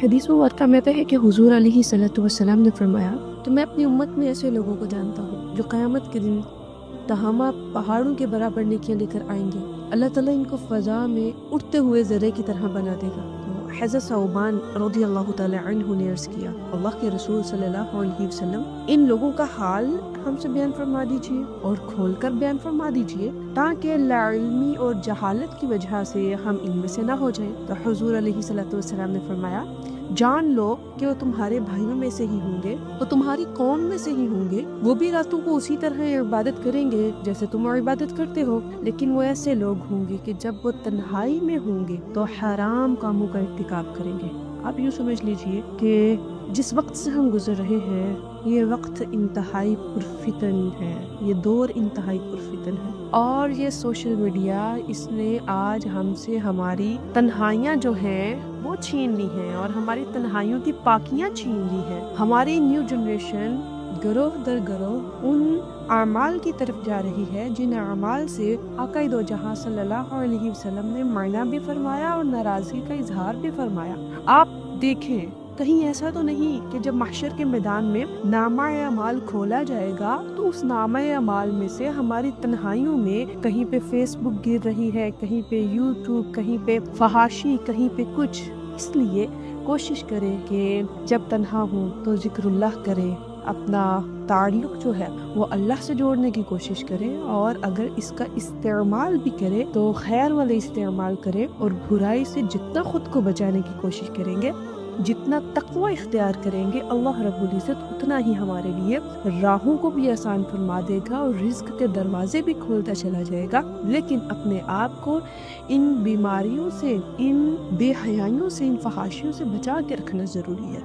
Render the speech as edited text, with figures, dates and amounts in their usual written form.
حدیث مبارکہ میں آتا ہے کہ حضور علیہ صلوۃ والسلام نے فرمایا تو میں اپنی امت میں ایسے لوگوں کو جانتا ہوں جو قیامت کے دن تہامہ پہاڑوں کے برابر نیکیاں لے کر آئیں گے، اللہ تعالیٰ ان کو فضا میں اڑتے ہوئے ذرے کی طرح بنا دے گا۔ تو حضرت ثوبان رضی اللہ تعالی عنہ نے عرض کیا، اللہ کے رسول صلی اللہ علیہ وسلم ان لوگوں کا حال ہم سے بیان فرما دیجیے اور کھول کر بیان فرما دیجیے تاکہ لا علمی اور جہالت کی وجہ سے ہم ان میں سے نہ ہو جائیں۔ تو حضور علیہ صلوۃ والسلام نے فرمایا، جان لو کہ وہ تمہارے بھائیوں میں سے ہی ہوں گے، وہ تمہاری قوم میں سے ہی ہوں گے، وہ بھی راتوں کو اسی طرح عبادت کریں گے جیسے تم عبادت کرتے ہو، لیکن وہ ایسے لوگ ہوں گے کہ جب وہ تنہائی میں ہوں گے تو حرام کاموں کا ارتکاب کریں گے۔ آپ یوں سمجھ لیجئے کہ جس وقت سے ہم گزر رہے ہیں یہ وقت انتہائی پرفتن ہے، یہ دور انتہائی پرفتن ہے، اور یہ سوشل میڈیا اس نے آج ہم سے ہماری تنہائیاں جو ہیں وہ چھین لی ہیں اور ہماری تنہائیوں کی پاکیاں چھین لی ہیں۔ ہماری نیو جنریشن گروہ در گروہ ان اعمال کی طرف جا رہی ہے جن اعمال سے آقا دو جہاں صلی اللہ علیہ وسلم نے منع بھی فرمایا اور ناراضگی کا اظہار بھی فرمایا۔ آپ دیکھیں کہیں ایسا تو نہیں کہ جب محشر کے میدان میں نامہ اعمال کھولا جائے گا تو اس نامہ اعمال میں سے ہماری تنہائیوں میں کہیں پہ فیس بک گر رہی ہے، کہیں پہ یوٹیوب، کہیں پہ فحاشی، کہیں پہ کچھ۔ اس لیے کوشش کریں کہ جب تنہا ہوں تو ذکر اللہ کریں، اپنا تعلق جو ہے وہ اللہ سے جوڑنے کی کوشش کریں، اور اگر اس کا استعمال بھی کریں تو خیر والے استعمال کریں، اور برائی سے جتنا خود کو بچانے کی کوشش کریں گے، جتنا تقوی اختیار کریں گے، اللہ رب العزت اتنا ہی ہمارے لیے راہوں کو بھی آسان فرما دے گا اور رزق کے دروازے بھی کھولتا چلا جائے گا۔ لیکن اپنے آپ کو ان بیماریوں سے، ان بے حیائیوں سے، ان فحاشیوں سے بچا کے رکھنا ضروری ہے۔